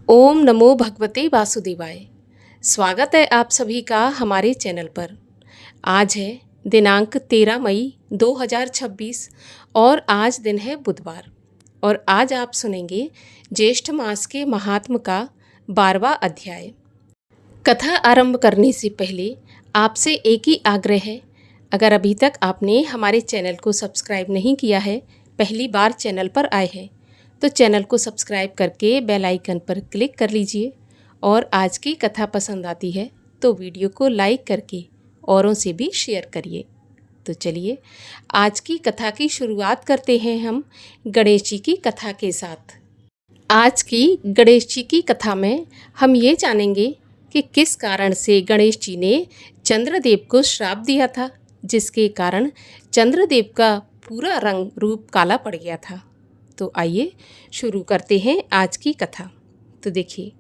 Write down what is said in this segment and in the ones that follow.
ओम नमो भगवते वासुदेवाय। स्वागत है आप सभी का हमारे चैनल पर। आज है दिनांक 13 मई 2026 और आज दिन है बुधवार। और आज आप सुनेंगे ज्येष्ठ मास के महात्म का 12वां अध्याय। कथा आरंभ करने से पहले आपसे एक ही आग्रह है, अगर अभी तक आपने हमारे चैनल को सब्सक्राइब नहीं किया है, पहली बार चैनल पर आए हैं, तो चैनल को सब्सक्राइब करके बेल आइकन पर क्लिक कर लीजिए। और आज की कथा पसंद आती है तो वीडियो को लाइक करके औरों से भी शेयर करिए। तो चलिए आज की कथा की शुरुआत करते हैं हम गणेश जी की कथा के साथ। आज की गणेश जी की कथा में हम ये जानेंगे कि किस कारण से गणेश जी ने चंद्रदेव को श्राप दिया था, जिसके कारण चंद्रदेव का पूरा रंग रूप काला पड़ गया था। तो आइए शुरू करते हैं आज की कथा। तो देखिए,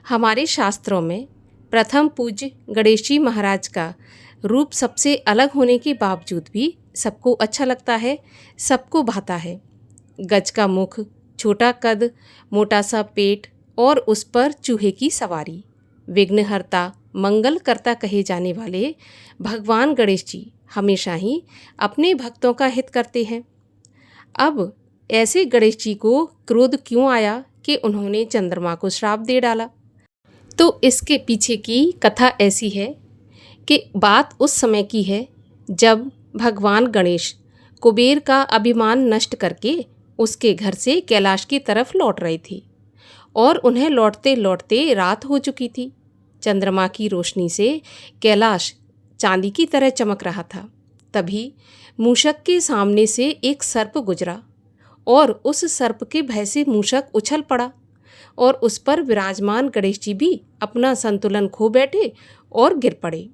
हमारे शास्त्रों में प्रथम पूज्य गणेश जी महाराज का रूप सबसे अलग होने के बावजूद भी सबको अच्छा लगता है, सबको भाता है। गज का मुख, छोटा कद, मोटा सा पेट और उस पर चूहे की सवारी। विघ्नहर्ता, मंगलकर्ता कहे जाने वाले भगवान गणेश जी हमेशा ही अपने भक्तों का हित करते हैं। अब ऐसे गणेश जी को क्रोध क्यों आया कि उन्होंने चंद्रमा को श्राप दे डाला? तो इसके पीछे की कथा ऐसी है कि बात उस समय की है जब भगवान गणेश कुबेर का अभिमान नष्ट करके उसके घर से कैलाश की तरफ लौट रहे थे और उन्हें लौटते लौटते रात हो चुकी थी। चंद्रमा की रोशनी से कैलाश चांदी की तरह चमक रहा था। तभी मूषक के सामने से एक सर्प गुजरा और उस सर्प के भय से मूषक उछल पड़ा और उस पर विराजमान गणेश जी भी अपना संतुलन खो बैठे और गिर पड़े।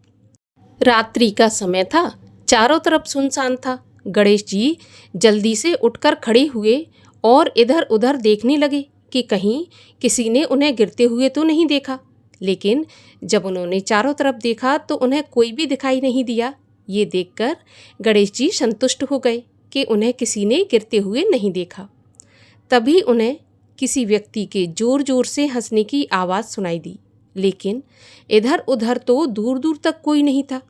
रात्रि का समय था, चारों तरफ सुनसान था। गणेश जी जल्दी से उठकर खड़े हुए और इधर उधर देखने लगे कि कहीं किसी ने उन्हें गिरते हुए तो नहीं देखा। लेकिन जब उन्होंने चारों तरफ देखा तो उन्हें कोई भी दिखाई नहीं दिया। ये देखकर गणेश जी संतुष्ट हो गए कि उन्हें किसी ने गिरते हुए नहीं देखा। तभी उन्हें किसी व्यक्ति के जोर जोर से हंसने की आवाज़ सुनाई दी, लेकिन इधर उधर तो दूर दूर तक कोई नहीं था।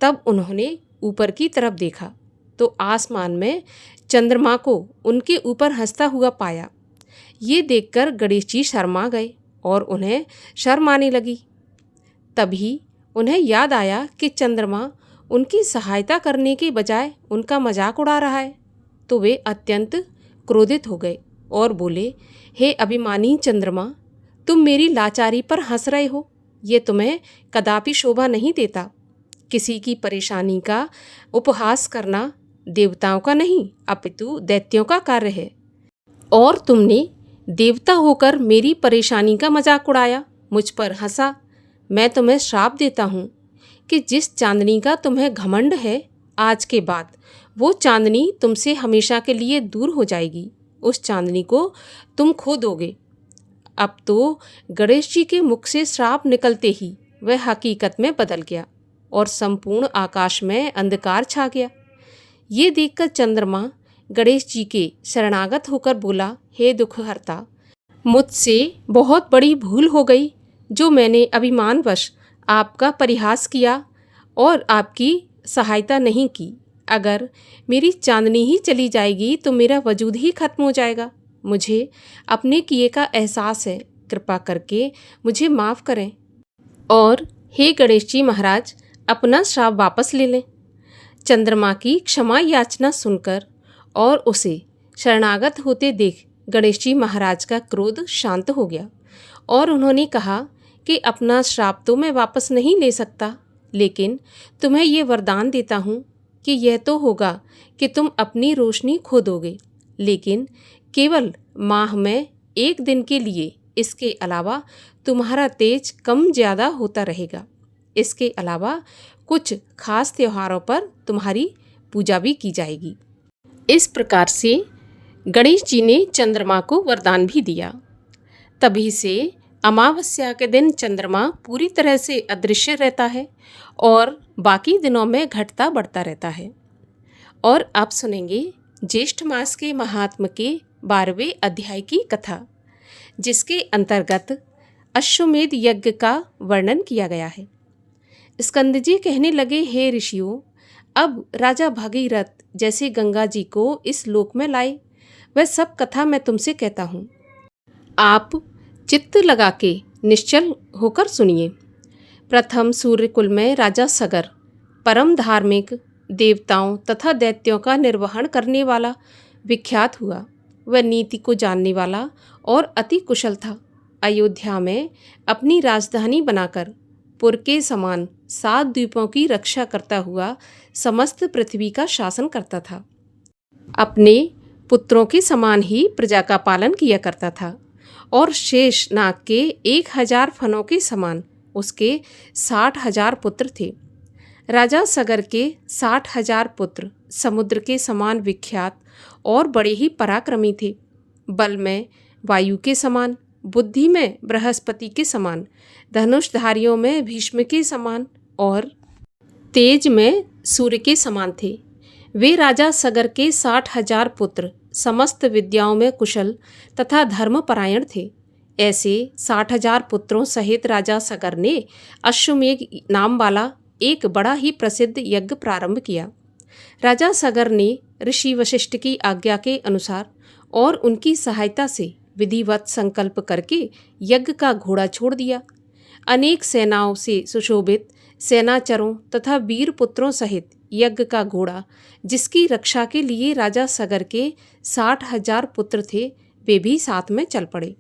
तब उन्होंने ऊपर की तरफ देखा तो आसमान में चंद्रमा को उनके ऊपर हंसता हुआ पाया। ये देखकर गणेश जी शर्मा गए और उन्हें शर्म आने लगी। तभी उन्हें याद आया कि चंद्रमा उनकी सहायता करने के बजाय उनका मजाक उड़ा रहा है। तो वे अत्यंत क्रोधित हो गए और बोले, हे अभिमानी चंद्रमा, तुम मेरी लाचारी पर हंस रहे हो। ये तुम्हें कदापि शोभा नहीं देता। किसी की परेशानी का उपहास करना देवताओं का नहीं अपितु दैत्यों का कार्य है। और तुमने देवता होकर मेरी परेशानी का मजाक उड़ाया, मुझ पर हंसा। मैं तुम्हें श्राप देता हूँ कि जिस चांदनी का तुम्हें घमंड है, आज के बाद वो चांदनी तुमसे हमेशा के लिए दूर हो जाएगी। उस चांदनी को तुम खो दोगे। अब तो गणेश जी के मुख से श्राप निकलते ही वह हकीकत में बदल गया और संपूर्ण आकाश में अंधकार छा गया। ये देखकर चंद्रमा गणेश जी के शरणागत होकर बोला, हे दुखहर्ता, मुझसे बहुत बड़ी भूल हो गई जो मैंने अभिमानवश आपका परिहास किया और आपकी सहायता नहीं की। अगर मेरी चांदनी ही चली जाएगी तो मेरा वजूद ही खत्म हो जाएगा। मुझे अपने किए का एहसास है, कृपा करके मुझे माफ़ करें और हे गणेश जी महाराज, अपना श्राप वापस ले लें। चंद्रमा की क्षमा याचना सुनकर और उसे शरणागत होते देख गणेश जी महाराज का क्रोध शांत हो गया और उन्होंने कहा कि अपना श्राप तो मैं वापस नहीं ले सकता, लेकिन तुम्हें ये वरदान देता हूँ कि यह तो होगा कि तुम अपनी रोशनी खो दोगे, लेकिन केवल माह में एक दिन के लिए। इसके अलावा तुम्हारा तेज कम ज़्यादा होता रहेगा। इसके अलावा कुछ खास त्योहारों पर तुम्हारी पूजा भी की जाएगी। इस प्रकार से गणेश जी ने चंद्रमा को वरदान भी दिया। तभी से अमावस्या के दिन चंद्रमा पूरी तरह से अदृश्य रहता है और बाकी दिनों में घटता बढ़ता रहता है। और अब सुनेंगे ज्येष्ठ मास के महात्म के 12वें अध्याय की कथा, जिसके अंतर्गत अश्वमेध यज्ञ का वर्णन किया गया है। स्कंद जी कहने लगे, हे ऋषियों, अब राजा भागीरथ जैसे गंगा जी को इस लोक में लाए, वह सब कथा मैं तुमसे कहता हूँ। आप चित्त लगा के निश्चल होकर सुनिए। प्रथम सूर्यकुल में राजा सगर परम धार्मिक, देवताओं तथा दैत्यों का निर्वहन करने वाला विख्यात हुआ। वह नीति को जानने वाला और अति कुशल था। अयोध्या में अपनी राजधानी बनाकर पुर के समान 7 द्वीपों की रक्षा करता हुआ समस्त पृथ्वी का शासन करता था। अपने पुत्रों के समान ही प्रजा का पालन किया करता था और शेष नाग के 1000 फनों के समान उसके 60,000 पुत्र थे। राजा सगर के 60,000 पुत्र समुद्र के समान विख्यात और बड़े ही पराक्रमी थे। बल में वायु के समान, बुद्धि में बृहस्पति के समान, धनुषधारियों में भीष्म के समान और तेज में सूर्य के समान थे। वे राजा सगर के 60,000 पुत्र समस्त विद्याओं में कुशल तथा धर्मपरायण थे। ऐसे 60,000 पुत्रों सहित राजा सगर ने अश्वमेध नाम वाला एक बड़ा ही प्रसिद्ध यज्ञ प्रारंभ किया। राजा सगर ने ऋषि वशिष्ठ की आज्ञा के अनुसार और उनकी सहायता से विधिवत संकल्प करके यज्ञ का घोड़ा छोड़ दिया। अनेक सेनाओं से सुशोभित सेनाचरों तथा वीर पुत्रों सहित यज्ञ का घोड़ा, जिसकी रक्षा के लिए राजा सगर के 60,000 पुत्र थे, वे भी साथ में चल पड़े।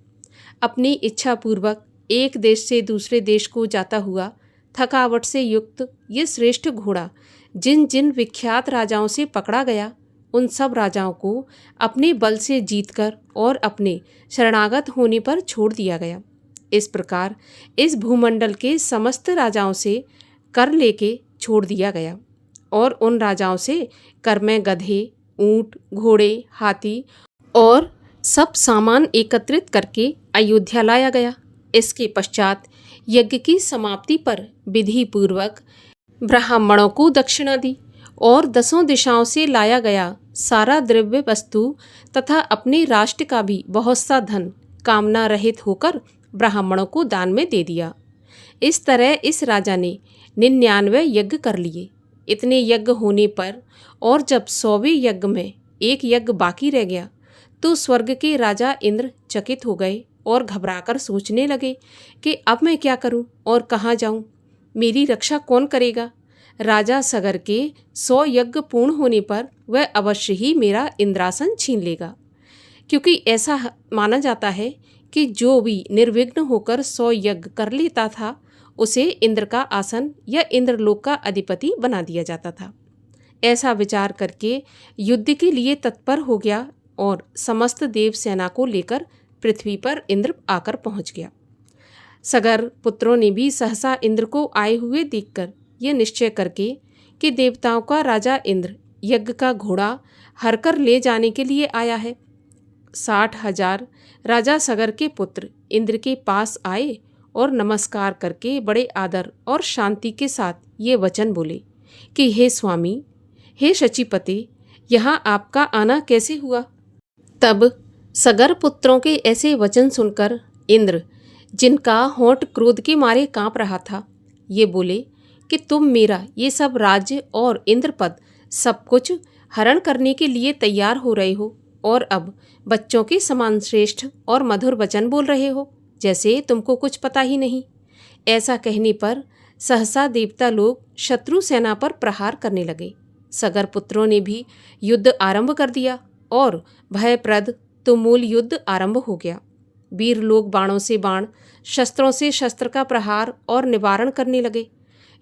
अपनी इच्छा पूर्वक एक देश से दूसरे देश को जाता हुआ थकावट से युक्त ये श्रेष्ठ घोड़ा जिन जिन विख्यात राजाओं से पकड़ा गया, उन सब राजाओं को अपने बल से जीतकर और अपने शरणागत होने पर छोड़ दिया गया। इस प्रकार इस भूमंडल के समस्त राजाओं से कर लेके छोड़ दिया गया और उन राजाओं से कर में गधे, ऊंट, घोड़े, हाथी और सब सामान एकत्रित करके अयोध्या लाया गया। इसके पश्चात यज्ञ की समाप्ति पर विधि पूर्वक ब्राह्मणों को दक्षिणा दी और 10 दिशाओं से लाया गया सारा द्रव्य वस्तु तथा अपने राष्ट्र का भी बहुत सा धन कामना रहित होकर ब्राह्मणों को दान में दे दिया। इस तरह इस राजा ने 99 यज्ञ कर लिए। इतने यज्ञ होने पर और जब 100वें यज्ञ में एक यज्ञ बाकी रह गया तो स्वर्ग के राजा इंद्र चकित हो गए और घबराकर सोचने लगे कि अब मैं क्या करूं और कहाँ जाऊं, मेरी रक्षा कौन करेगा। राजा सगर के 100 यज्ञ पूर्ण होने पर वह अवश्य ही मेरा इंद्रासन छीन लेगा, क्योंकि ऐसा माना जाता है कि जो भी निर्विघ्न होकर 100 यज्ञ कर लेता था उसे इंद्र का आसन या इंद्रलोक का अधिपति बना दिया जाता था। ऐसा विचार करके युद्ध के लिए तत्पर हो गया और समस्त देव सेना को लेकर पृथ्वी पर इंद्र आकर पहुंच गया। सगर पुत्रों ने भी सहसा इंद्र को आए हुए देखकर यह निश्चय करके कि देवताओं का राजा इंद्र यज्ञ का घोड़ा हरकर ले जाने के लिए आया है। 60,000 राजा सगर के पुत्र इंद्र के पास आए और नमस्कार करके बड़े आदर और शांति के साथ ये वचन बोले कि हे स्वामी, हे शचीपति, यहाँ आपका आना कैसे हुआ। तब सगर पुत्रों के ऐसे वचन सुनकर इंद्र, जिनका होंठ क्रोध के मारे कांप रहा था, ये बोले कि तुम मेरा ये सब राज्य और इंद्रपद सब कुछ हरण करने के लिए तैयार हो रहे हो और अब बच्चों के समान श्रेष्ठ और मधुर वचन बोल रहे हो, जैसे तुमको कुछ पता ही नहीं। ऐसा कहने पर सहसा देवता लोग शत्रु सेना पर प्रहार करने लगे। सगर पुत्रों ने भी युद्ध आरंभ कर दिया और भयप्रद तुमुल युद्ध आरंभ हो गया। वीर लोग बाणों से बाण, शस्त्रों से शस्त्र का प्रहार और निवारण करने लगे।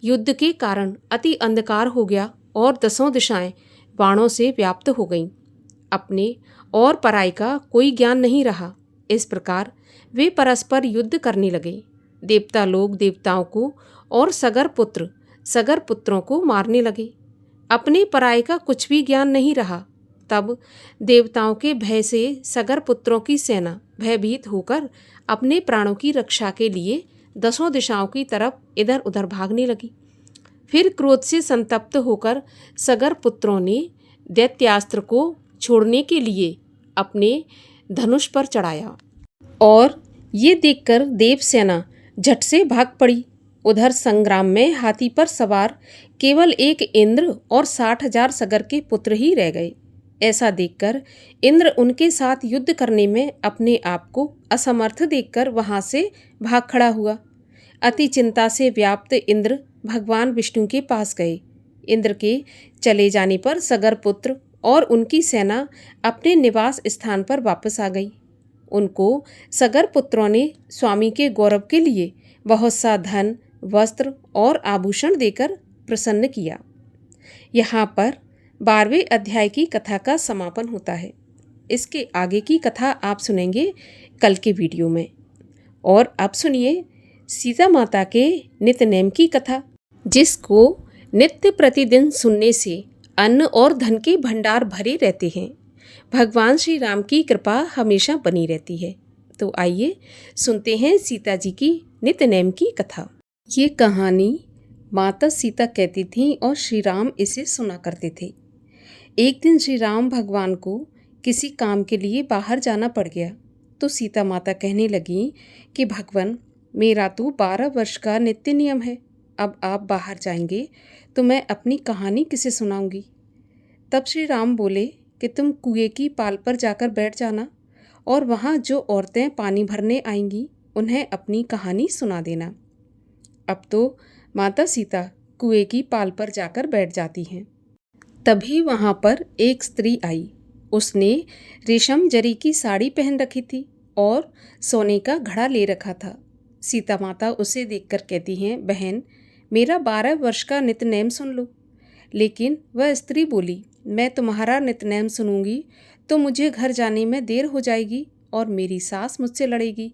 युद्ध के कारण अति अंधकार हो गया और 10 दिशाएं बाणों से व्याप्त हो गईं। अपने और पराई का कोई ज्ञान नहीं रहा। इस प्रकार वे परस्पर युद्ध करने लगे। देवता लोग देवताओं को और सगर पुत्रों को मारने लगे। अपने पराई का कुछ भी ज्ञान नहीं रहा। तब देवताओं के भय से सगर पुत्रों की सेना भयभीत होकर अपने प्राणों की रक्षा के लिए 10 दिशाओं की तरफ इधर उधर भागने लगी। फिर क्रोध से संतप्त होकर सगर पुत्रों ने दैत्यास्त्र को छोड़ने के लिए अपने धनुष पर चढ़ाया और ये देखकर देवसेना झट से भाग पड़ी। उधर संग्राम में हाथी पर सवार केवल एक इंद्र और 60,000 सगर के पुत्र ही रह गए। ऐसा देखकर इंद्र उनके साथ युद्ध करने में अपने आप को असमर्थ देखकर वहां से भाग खड़ा हुआ। अति चिंता से व्याप्त इंद्र भगवान विष्णु के पास गए। इंद्र के चले जाने पर सगर पुत्र और उनकी सेना अपने निवास स्थान पर वापस आ गई। उनको सगर पुत्रों ने स्वामी के गौरव के लिए बहुत सा धन, वस्त्र और आभूषण देकर प्रसन्न किया। यहाँ पर 12वें अध्याय की कथा का समापन होता है। इसके आगे की कथा आप सुनेंगे कल के वीडियो में। और अब सुनिए सीता माता के नित्य नेम की कथा, जिसको नित्य प्रतिदिन सुनने से अन्न और धन के भंडार भरे रहते हैं। भगवान श्री राम की कृपा हमेशा बनी रहती है। तो आइए सुनते हैं सीता जी की नित्य नेम की कथा। ये कहानी माता सीता कहती थीं और श्री राम इसे सुना करते थे। एक दिन श्री राम भगवान को किसी काम के लिए बाहर जाना पड़ गया तो सीता माता कहने लगी कि भगवान, मेरा तो 12 वर्ष का नित्य नियम है। अब आप बाहर जाएंगे तो मैं अपनी कहानी किसे सुनाऊंगी। तब श्री राम बोले कि तुम कुएं की पाल पर जाकर बैठ जाना और वहाँ जो औरतें पानी भरने आएंगी उन्हें अपनी कहानी सुना देना। अब तो माता सीता कुएं की पाल पर जाकर बैठ जाती हैं। तभी वहाँ पर एक स्त्री आई। उसने रेशम जरी की साड़ी पहन रखी थी और सोने का घड़ा ले रखा था। सीता माता उसे देखकर कहती हैं, बहन, मेरा 12 वर्ष का नित्यनेम सुन लो। लेकिन वह स्त्री बोली, मैं तुम्हारा नित्यनेम सुनूंगी तो मुझे घर जाने में देर हो जाएगी और मेरी सास मुझसे लड़ेगी।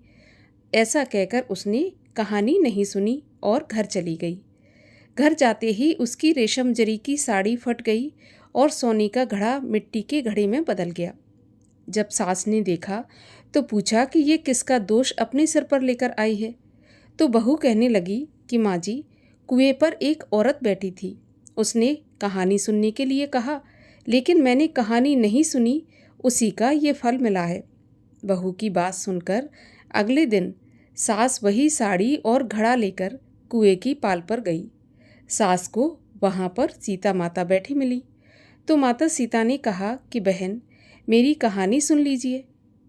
ऐसा कहकर उसने कहानी नहीं सुनी और घर चली गई। घर जाते ही उसकी रेशम जरी की साड़ी फट गई और सोने का घड़ा मिट्टी के घड़े में बदल गया। जब सास ने देखा तो पूछा कि ये किसका दोष अपने सिर पर लेकर आई है। तो बहू कहने लगी कि माँ जी, कुएं पर एक औरत बैठी थी। उसने कहानी सुनने के लिए कहा, लेकिन मैंने कहानी नहीं सुनी, उसी का ये फल मिला है। बहू की बात सुनकर अगले दिन सास वही साड़ी और घड़ा लेकर कुएं की पाल पर गई। सास को वहाँ पर सीता माता बैठी मिली तो माता सीता ने कहा कि बहन, मेरी कहानी सुन लीजिए।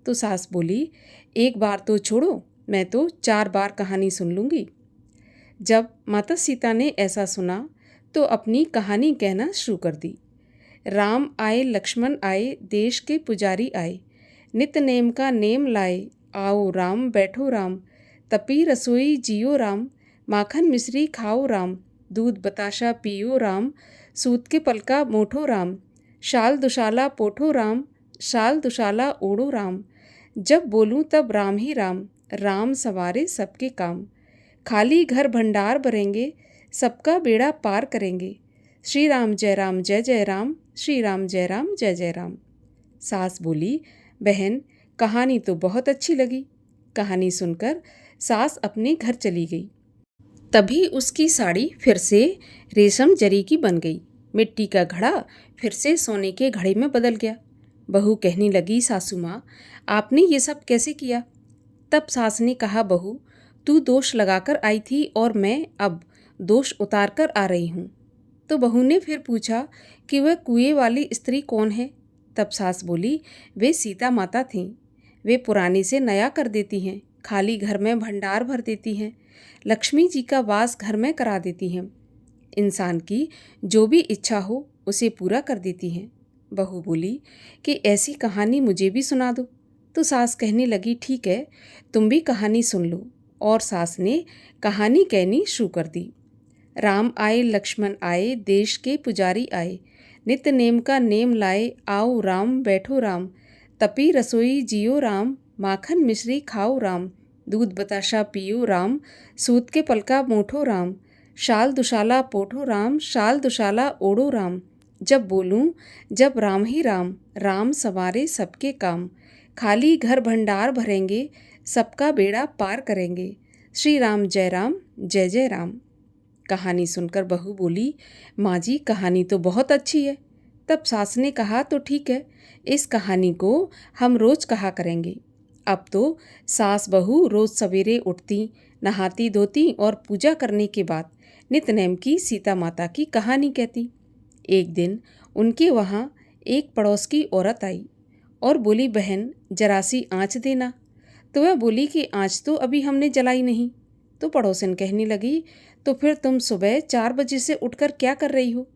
तो सास बोली, एक बार तो छोड़ो, मैं तो 4 बार कहानी सुन लूँगी। जब माता सीता ने ऐसा सुना तो अपनी कहानी कहना शुरू कर दी। राम आए, लक्ष्मण आए, देश के पुजारी आए, नित्य नेम का नेम लाए, आओ राम बैठो राम, तपी रसोई जियो राम, माखन मिश्री खाओ राम, दूध बताशा पियो राम, सूत के पलका मोठो राम, शाल दुशाला पोठो राम, शाल दुशाला ओढ़ो राम, जब बोलूं तब राम ही राम, राम सवारे सबके काम, खाली घर भंडार भरेंगे, सबका बेड़ा पार करेंगे, श्री राम जय जय राम, श्री राम जय जय राम। सास बोली, बहन, कहानी तो बहुत अच्छी लगी। कहानी सुनकर सास अपने घर चली गई। तभी उसकी साड़ी फिर से रेशम जरी की बन गई। मिट्टी का घड़ा फिर से सोने के घड़े में बदल गया। बहू कहने लगी, सासू माँ, आपने ये सब कैसे किया। तब सास ने कहा, बहू, तू दोष लगाकर आई थी और मैं अब दोष उतार कर आ रही हूँ। तो बहू ने फिर पूछा कि वह कुएं वाली स्त्री कौन है। तब सास बोली, वे सीता माता थीं। वे पुराने से नया कर देती हैं, खाली घर में भंडार भर देती हैं, लक्ष्मी जी का वास घर में करा देती हैं, इंसान की जो भी इच्छा हो उसे पूरा कर देती हैं। बहू बोली कि ऐसी कहानी मुझे भी सुना दो। तो सास कहने लगी, ठीक है, तुम भी कहानी सुन लो। और सास ने कहानी कहनी शुरू कर दी। राम आए, लक्ष्मण आए, देश के पुजारी आए, नित्य नेम का नेम लाए, आओ राम बैठो राम, तपी रसोई जियो राम, माखन मिश्री खाओ राम, दूध बताशा पियो राम, सूत के पलका मोठो राम, शाल दुशाला पोठो राम, शाल दुशाला ओढ़ो राम, जब बोलूं जब राम ही राम, राम सवारे सबके काम, खाली घर भंडार भरेंगे, सबका बेड़ा पार करेंगे, श्री राम जय जय राम। कहानी सुनकर बहू बोली, माँ जी, कहानी तो बहुत अच्छी है। तब सास ने कहा, तो ठीक है, इस कहानी को हम रोज कहा करेंगे। अब तो सास बहू रोज़ सवेरे उठती, नहाती धोती और पूजा करने के बाद नितनेम की सीता माता की कहानी कहती। एक दिन उनके वहाँ एक पड़ोस की औरत आई और बोली, बहन जरा सी आँच देना। तो वह बोली कि आँच तो अभी हमने जलाई नहीं। तो पड़ोसन कहने लगी, तो फिर तुम सुबह 4 बजे से उठकर क्या कर रही हो?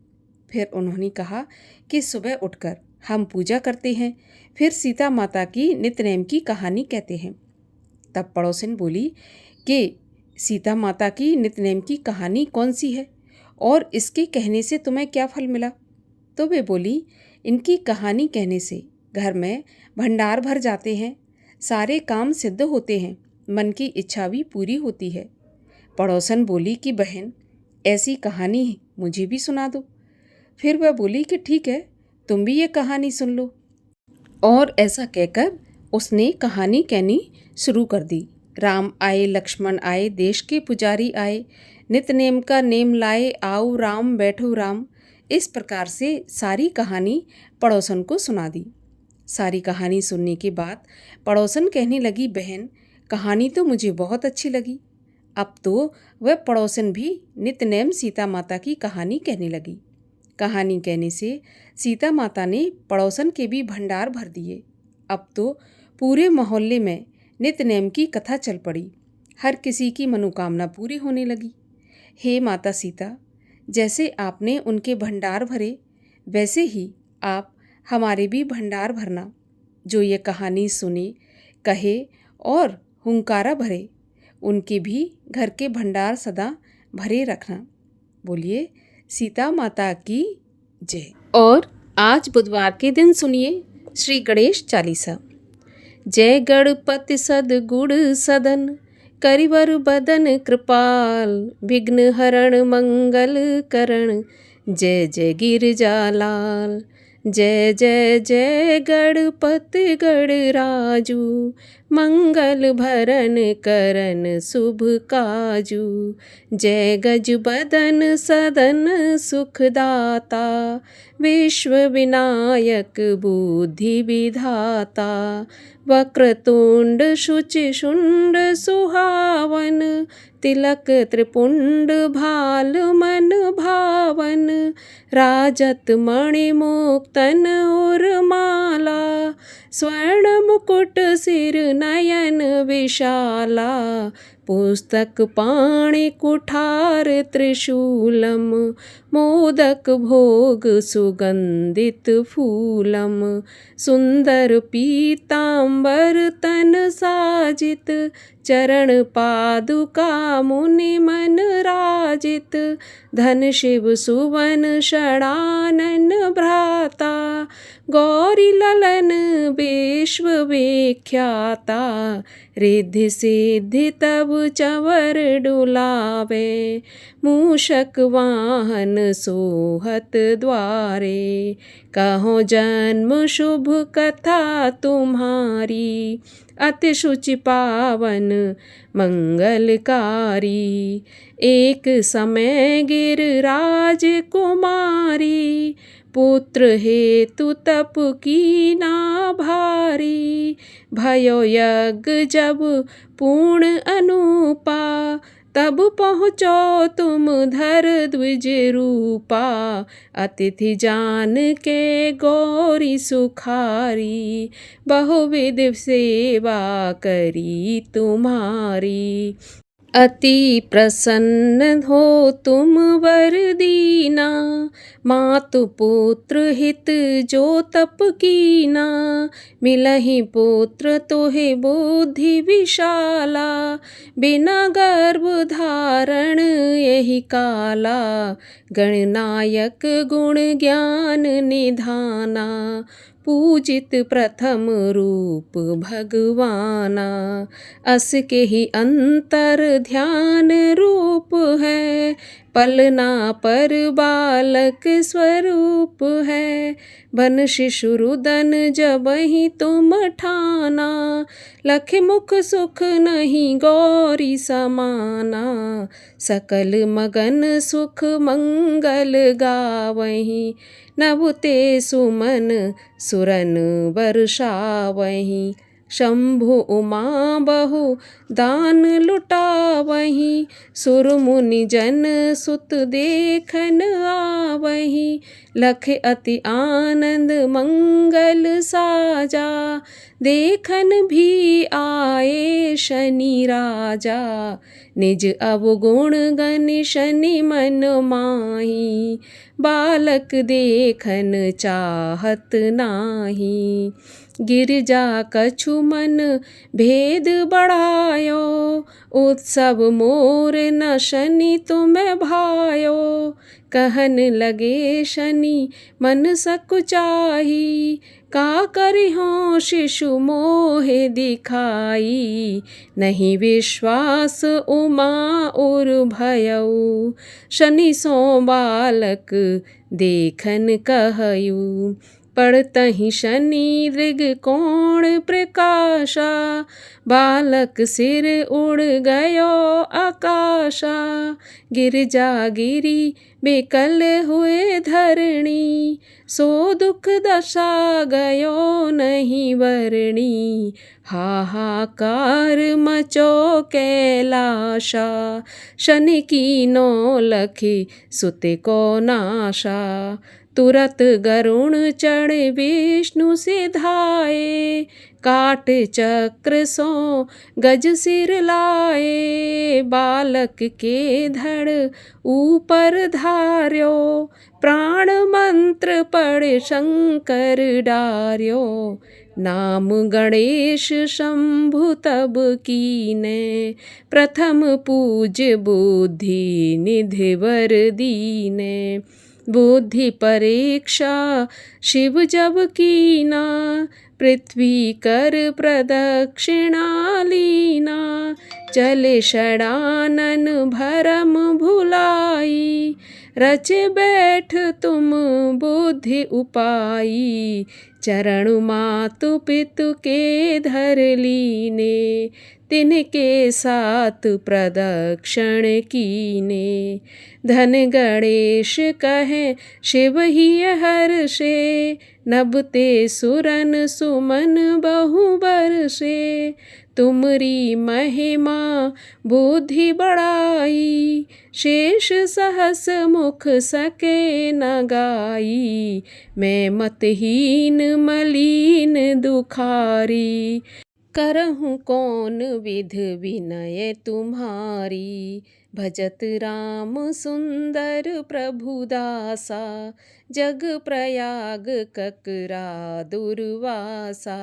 फिर उन्होंने कहा कि सुबह उठकर हम पूजा करते हैं, फिर सीता माता की नितनेम की कहानी कहते हैं। तब पड़ोसन बोली कि सीता माता की नितनेम की कहानी कौन सी है और इसके कहने से तुम्हें क्या फल मिला? तो वे बोली, इनकी कहानी कहने से घर में भंडार भर जाते हैं, सारे काम सिद्ध होते हैं, मन की इच्छा भी पूरी होती है। पड़ोसन बोली कि बहन ऐसी कहानी मुझे भी सुना दो। फिर वह बोली कि ठीक है, तुम भी ये कहानी सुन लो। और ऐसा कहकर उसने कहानी कहनी शुरू कर दी। राम आए लक्ष्मण आए, देश के पुजारी आए, नितनेम का नेम लाए, आओ राम बैठो राम। इस प्रकार से सारी कहानी पड़ोसन को सुना दी। सारी कहानी सुनने के बाद पड़ोसन कहने लगी, बहन कहानी तो मुझे बहुत अच्छी लगी। अब तो वह पड़ोसन भी नितनेम सीता माता की कहानी कहने लगी। कहानी कहने से सीता माता ने पड़ोसन के भी भंडार भर दिए। अब तो पूरे मोहल्ले में नितनेम की कथा चल पड़ी। हर किसी की मनोकामना पूरी होने लगी। हे माता सीता, जैसे आपने उनके भंडार भरे, वैसे ही आप हमारे भी भंडार भरना। जो ये कहानी सुने, कहे और हुंकारा भरे, उनके भी घर के भंडार सदा भरे रखना। बोलिए सीता माता की जय। और आज बुधवार के दिन सुनिए श्री गणेश चालीसा। जय गणपति सदगुण सदन, करिवर बदन कृपाल, विघ्न हरण मंगल करण, जय जय गिरजालाल। जय जय जय गणपति गणराजू, मंगल भरन करन शुभ काजू। जय गज बदन सदन सुखदाता, विश्व विनायक बुद्धि विधाता। वक्रतुंड शुचि शुंड सुहावन, तिलक त्रिपुंड भाल मन भावन। राजत मणि मुक्तन उर्माला, स्वर्ण मुकुट सिर नयन विशाला। पुस्तक पाणि कुठार त्रिशूलम, मोदक भोग सुगंधित फूलम। सुंदर पीतांबर तन साजित, चरण पादुका मुनि मन राजित। धन शिव सुवन षडानन भ्राता, गौरी ललन विश्व विख्याता। रिद्धि सिद्धि तब चंवर डुलावे, मूषक वाहन सोहत द्वारे। कहो जन्म शुभ कथा तुम्हारी, अति शुचि पावन मंगलकारी। एक समय गिरिराज कुमारी, पुत्र हेतु तप कीना भारी। भयो यज्ञ जब पूर्ण अनुपा, तब पहुँचो तुम धर द्विज रूपा। अतिथि जान के गौरी सुखारी, बहुविध सेवा करी तुम्हारी। अति प्रसन्न हो तुम वर दीना, मातु पुत्र हित जो तप कीना। मिलहि पुत्र तोहे बुद्धि विशाला, बिना गर्भ धारण यही काला। गणनायक गुण ज्ञान निधाना, पूजित प्रथम रूप भगवाना। अस के ही अंतर ध्यान रूप है, पलना पर बालक स्वरूप है। बन शिशु रुदन जब ही तुम ठाना, लख मुख सुख नहीं गौरी समाना। सकल मगन सुख मंगल गावहीं, नभ ते सुमन सुरन वर्षावहीं। शंभु उमा बहु दान लुटावहीं, सुर मुनि जन सुत देखन आवहीं। लख अति आनंद मंगल साजा, देखन भी आए शनि राजा। निज अवगुण गनि शनि मन माही, बालक देखन चाहत नाही। गिरजा कछु मन भेद बढ़ायो, उत्सव मोर न शनि तुम भायो। कहन लगे शनि मन सकुचाही, का करिहों शिशु मोहे दिखाई। नहीं विश्वास उमा उर भयउ, शनि सो बालक देखन कहयु। पड़तहि शनि दृग कोण प्रकाशा, बालक सिर उड़ गयो आकाशा। गिरजा गिरी बेकल हुए धरणी, सो दुख दशा गयो नहीं वरणी। हाहाकार मचो कैलाशा, शनि कीनो लखि सुत को नाशा। तुरत गरुण चढ़ विष्णु सिधाए, काट चक्र सो गज सिर लाए। बालक के धड़ ऊपर धार्यो, प्राण मंत्र पढ़ शंकर डार्यो। नाम गणेश शंभु तब कीने, प्रथम पूज्य बुद्धि निधि वर दीने। बुद्धि परीक्षा शिव जब कीना, पृथ्वी कर प्रदक्षिणा लीना। चले षडानन भरम भुलाई, रचे बैठ तुम बुद्धि उपाई। चरण मातु पितु के धर लीने, तिनके साथ प्रदक्षिण कीने। धन गणेश कहे शिव ही हर्षे, नभते सुरन सुमन बहु बरसे। तुमरी महिमा बुद्धि बढ़ाई, शेष सहस मुख सके न गाई। मैं मतहीन मलीन दुखारी, करहूँ कौन विध विनय तुम्हारी। भजत राम सुंदर प्रभु दासा, जग प्रयाग ककरा दुर्वासा।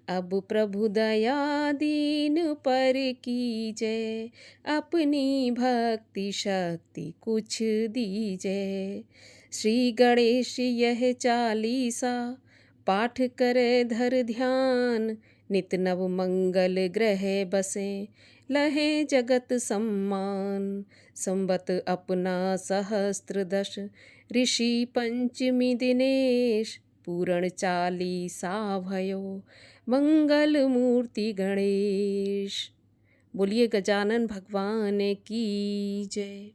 अब प्रभु दया दीन पर कीजय, अपनी भक्ति शक्ति कुछ दीजय। श्री गणेश यह चालीसा, पाठ करे धर ध्यान। नित नव मंगल ग्रह बसे, लहे जगत सम्मान। संवत अपना सहस्त्र दश, ऋषि पंचमी दिनेश। पूरण चालीसा भयो, मंगल मूर्ति गणेश। बोलिए गजानन भगवान की जय।